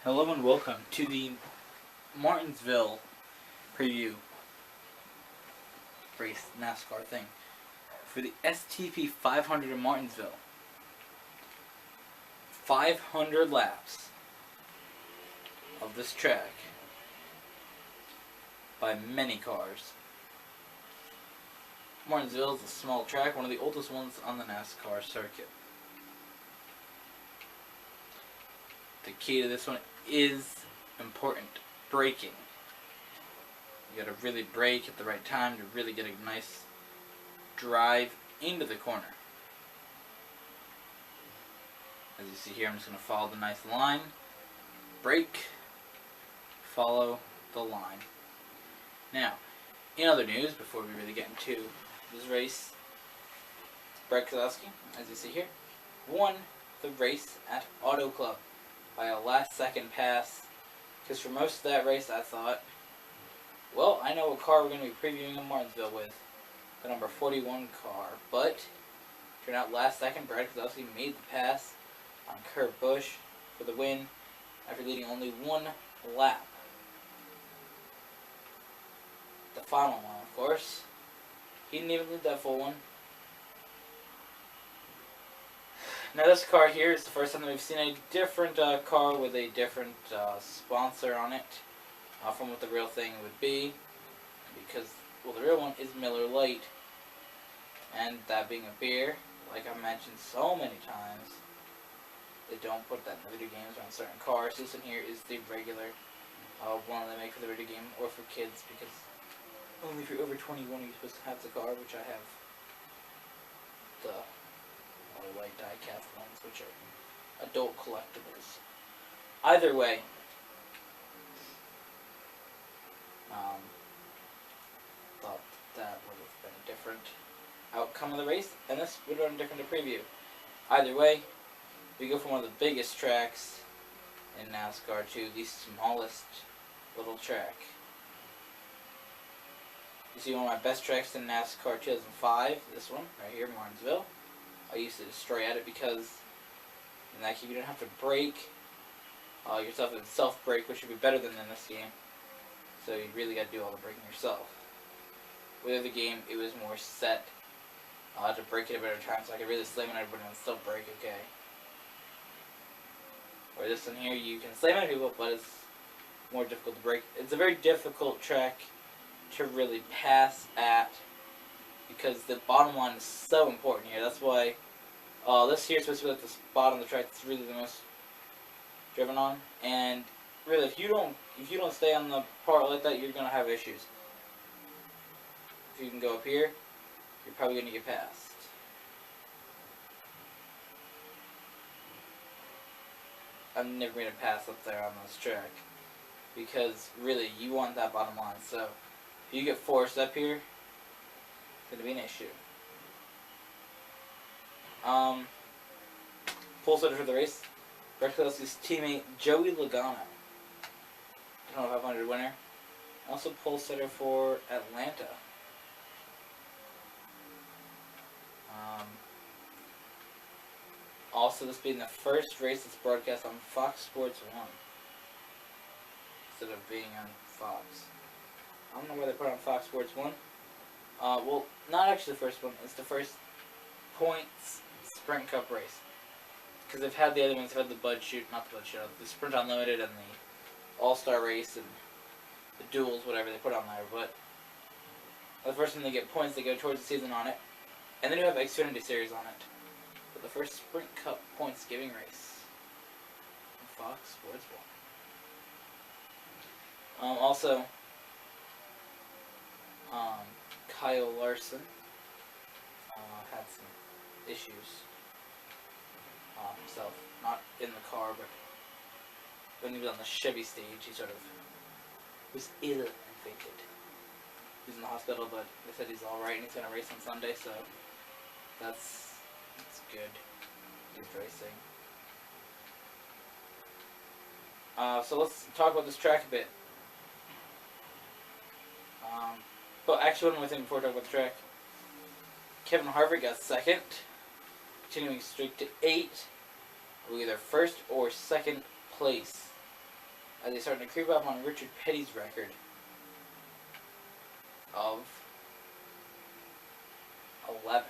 Hello and welcome to the Martinsville preview race NASCAR thing for the STP 500 in Martinsville. 500 laps of this track by many cars. Martinsville is a small track, one of the oldest ones on the NASCAR circuit. The key to this one is important braking. You gotta really brake at the right time to really get a nice drive into the corner. As you see here, I'm just going to follow the nice line, brake, follow the line. Now, in other news, before we really get into this race, Brett Keselowski, as you see here, won the race at Auto Club by a last-second pass. Because for most of that race, I thought, well, I know what car we're going to be previewing in Martinsville with, the number 41 car. But turned out last second, Brett Keselowski made the pass on Kurt Busch for the win after leading only one lap. The final one, of course, he didn't even lead that full one. Now this car here is the first time that we've seen a different car with a different sponsor on it from what the real thing would be, because, well, the real one is Miller Lite, and that being a beer, like I've mentioned so many times, they don't put that in the video games on certain cars. This one here is the regular one they make for the video game or for kids, because only if you're over 21 you're supposed to have the car, which I have the Light die-cast ones, which are adult collectibles. Either way, thought that would have been a different outcome of the race, and this would have been different to preview. Either way, we go from one of the biggest tracks in NASCAR to the smallest little track. You see one of my best tracks in NASCAR 2005, this one, right here, Martinsville. I used to destroy at it because in that game you don't have to brake yourself with self-brake, which would be better than in this game. So you really got to do all the braking yourself. With the game, it was more set to brake at a better time, so I could really slam on everybody and still brake okay. Where this one here, you can slam on people, but it's more difficult to brake. It's a very difficult track to really pass at, because the bottom line is so important here. That's why this here is supposed to be like the spot on the track that's really the most driven on. And really, if you don't stay on the part like that, you're gonna have issues. If you can go up here, you're probably gonna get passed. I've never made a pass up there on this track, because really you want that bottom line. So if you get forced up here, going to be an issue. Pole sitter for the race, Brett Keselowski's teammate Joey Logano, 500 winner. Also pole sitter for Atlanta. Also, this being the first race that's broadcast on Fox Sports 1 instead of being on Fox. I don't know why they put it on Fox Sports 1. Well, not actually the first one. It's the first points Sprint Cup race. Because they've had the other ones. They've had the Bud Shoot, not the Bud Shoot, the Sprint Unlimited and the All-Star Race and the Duels, whatever they put on there. But the first time they get points, they go towards the season on it. And then you have Xfinity Series on it. But the first Sprint Cup points giving race on Fox Sports 1. Also, Kyle Larson had some issues himself, not in the car, but when he was on the Chevy stage, he sort of was ill and fainted. He's in the hospital, but they said he's alright and he's going to race on Sunday, so that's good. He's racing. So let's talk about this track a bit. But actually, one more thing before we talk about the track. Kevin Harvick got second, continuing streak to 8, with either first or second place as he's starting to creep up on Richard Petty's record of 11.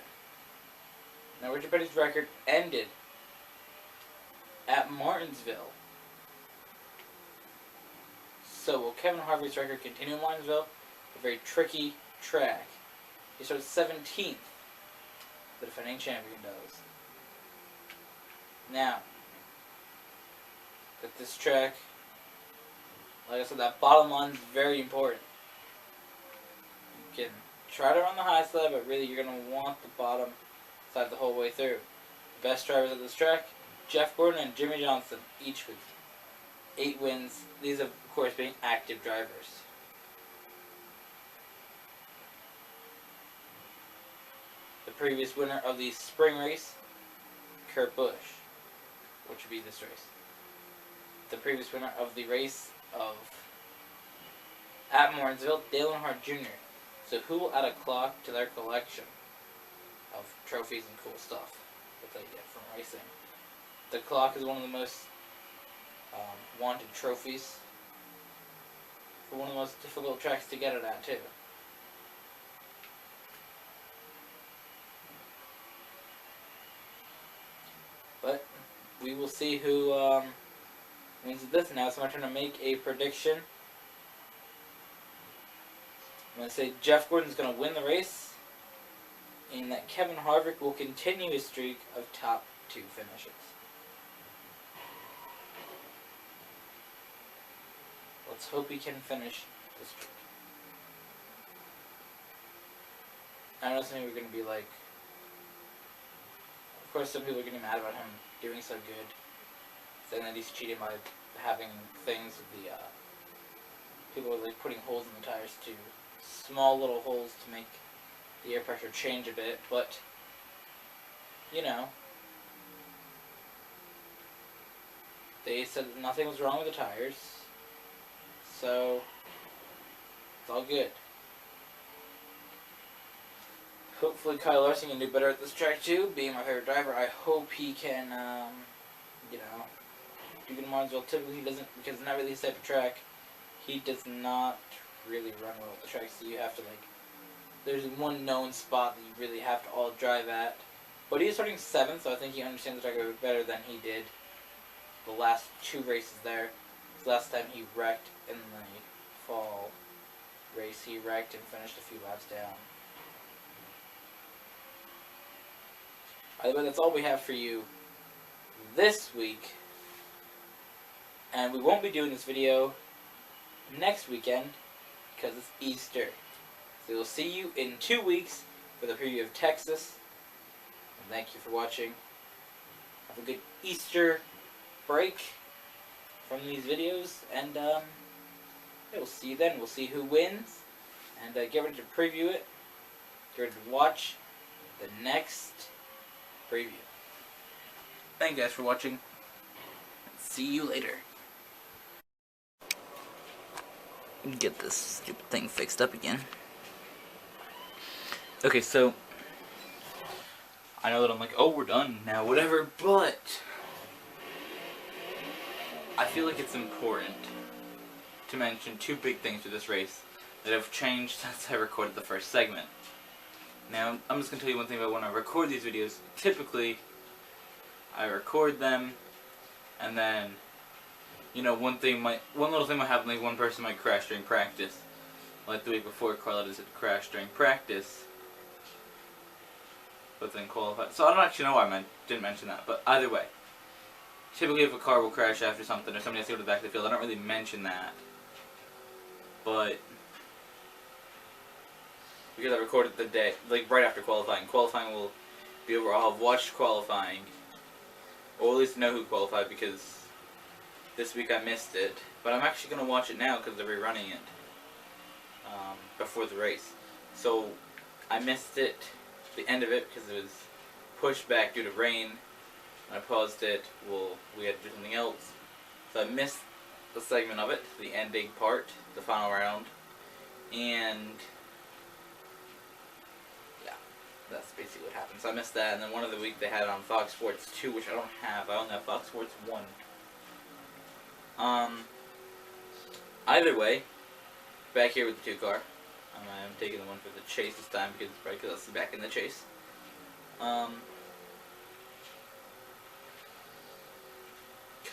Now, Richard Petty's record ended at Martinsville. So, will Kevin Harvick's record continue in Martinsville? A very tricky track. He starts 17th. The defending champion does. Now, at this track, like I said, that bottom line is very important. You can try to run the high side, but really you're going to want the bottom side the whole way through. The best drivers at this track, Jeff Gordon and Jimmy Johnson, each with 8 wins. These, of course, being active drivers. The previous winner of the spring race, Kurt Busch, which would be this race. The previous winner of the race at Martinsville, Dale Earnhardt Jr. So who will add a clock to their collection of trophies and cool stuff that they get from racing? The clock is one of the most wanted trophies for one of the most difficult tracks to get it at, too. But we will see who wins this. Now it's my turn to make a prediction. I'm going to say Jeff Gordon's going to win the race, and that Kevin Harvick will continue his streak of top 2 finishes. Let's hope he can finish the streak. I know some people are going to be like, of course some people are going to be mad about him doing so good, saying that he's cheating by having things with the, people are like putting holes in the tires too. Small little holes to make the air pressure change a bit, but you know, they said that nothing was wrong with the tires, so it's all good. Hopefully Kyle Larson can do better at this track too, being my favorite driver. I hope he can, you know, do good in Martinsville. Typically he doesn't, because it's not really his type of track, he does not really run well at the track, so you have to, like, there's one known spot that you really have to all drive at. But he is starting 7th, so I think he understands the track a bit better than he did the last 2 races there. The last time he wrecked in the fall race, he wrecked and finished a few laps down. By the way, that's all we have for you this week. And we won't be doing this video next weekend because it's Easter. So we'll see you in 2 weeks for the preview of Texas. And thank you for watching. Have a good Easter break from these videos. And yeah, we'll see you then. We'll see who wins. And get ready to preview it. Get ready to watch the next preview. Thank you guys for watching. See you later. Get this stupid thing fixed up again. Okay, so I know that I'm like, oh, we're done now, whatever, but I feel like it's important to mention 2 big things for this race that have changed since I recorded the first segment. Now, I'm just going to tell you one thing about when I record these videos. Typically, I record them, and then, you know, one little thing might happen, like one person might crash during practice. Like the week before, Carlotta's had crashed during practice, but then qualified. So I don't actually know why I didn't mention that, but either way. Typically if a car will crash after something, or somebody has to go to the back of the field, I don't really mention that. But because I recorded the day, like right after qualifying. Qualifying will be over. I'll have watched qualifying, or at least know who qualified, because this week I missed it. But I'm actually going to watch it now because they're rerunning it before the race. So I missed it, the end of it, because it was pushed back due to rain. I paused it. Well, we had to do something else. So I missed the segment of it, the ending part, the final round. And yeah, that's basically what happened. So I missed that, and then one of the week they had it on Fox Sports 2, which I don't have. I only have Fox Sports 1. Either way, back here with the 2-car. I'm taking the one for the chase this time because that's back in the chase.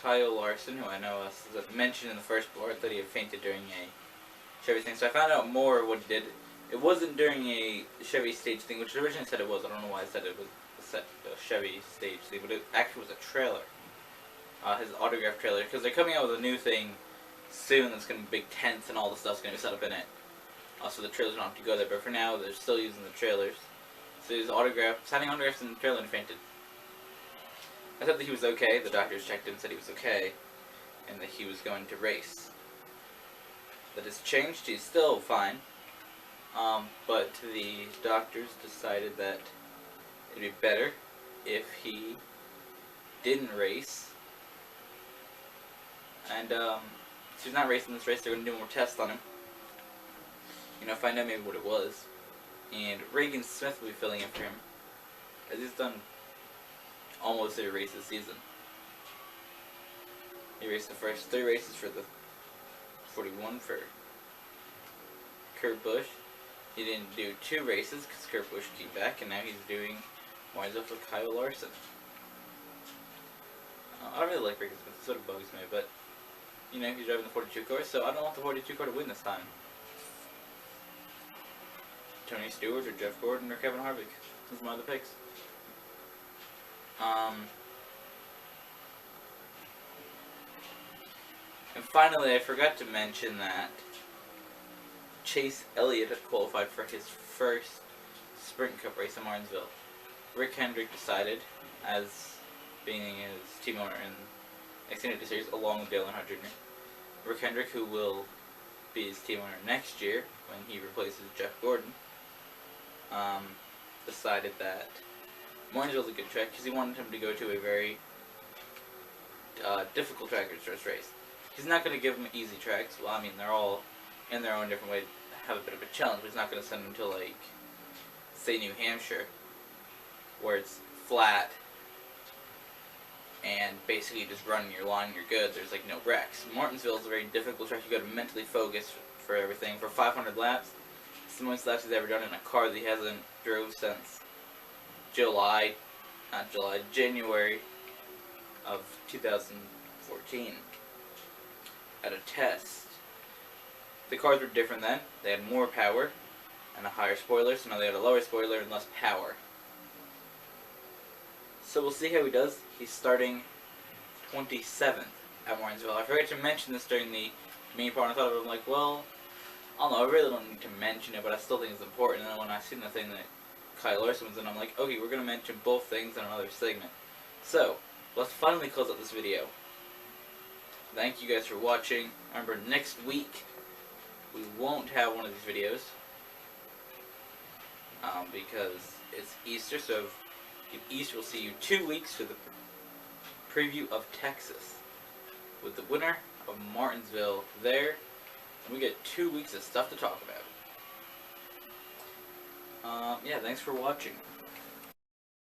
Kyle Larson, who I know was mentioned in the first part that he had fainted during a Chevy thing. So I found out more of what he did. It wasn't during a Chevy stage thing, which it originally said it was. I don't know why I said it was a Chevy stage thing, but it actually was a trailer. His autograph trailer, because they're coming out with a new thing soon that's going to be big tents and all the stuff's going to be set up in it. So the trailers don't have to go there, but for now they're still using the trailers. So he's signing autographs in the trailer and fainted. I said that he was okay. The doctors checked him, said he was okay, and that he was going to race. That has changed. He's still fine. But the doctors decided that it'd be better if he didn't race. And so he's not racing this race. They're going to do more tests on him. Find out maybe what it was. And Reagan Smith will be filling in for him, as he's done almost every race this season. He raced the first 3 races for the 41 for Kurt Busch. He didn't do 2 races because Kurt Busch came back, and now he's doing winds-up with Kyle Larson. I don't really like Reagan Smith. It sort of bugs me, but he's driving the 42 car, so I don't want the 42 car to win this time. Tony Stewart or Jeff Gordon or Kevin Harvick. Those are my other picks. And finally, I forgot to mention that Chase Elliott had qualified for his first Sprint Cup race in Martinsville. Rick Hendrick decided, as being his team owner in Xfinity Series, along with Dale Earnhardt Jr. Rick Hendrick, who will be his team owner next year when he replaces Jeff Gordon, decided that Martinsville's a good track because he wanted him to go to a very difficult track for his first race. He's not going to give him easy tracks. Well, I mean, they're all in their own different way have a bit of a challenge, but he's not going to send him to, like, say New Hampshire, where it's flat and basically you just run your line and you're good. There's, like, no wrecks. Martinsville is a very difficult track. You got to mentally focus for everything. For 500 laps, it's the most laps he's ever done in a car that he hasn't drove since January of 2014 at a test. The cars were different then. They had more power and a higher spoiler, so now they had a lower spoiler and less power. So we'll see how he does. He's starting 27th at Martinsville. I forgot to mention this during the main part. I thought of it, I'm like, well, I don't know, I really don't need to mention it, but I still think it's important. And then when I seen the thing that Kyle Larson was in, I'm like, okay, we're going to mention both things in another segment. So, let's finally close out this video. Thank you guys for watching. Remember, next week, we won't have one of these videos, because it's Easter, so in Easter we'll see you 2 weeks for the preview of Texas, with the winner of Martinsville there, and we get 2 weeks of stuff to talk about. Yeah, thanks for watching.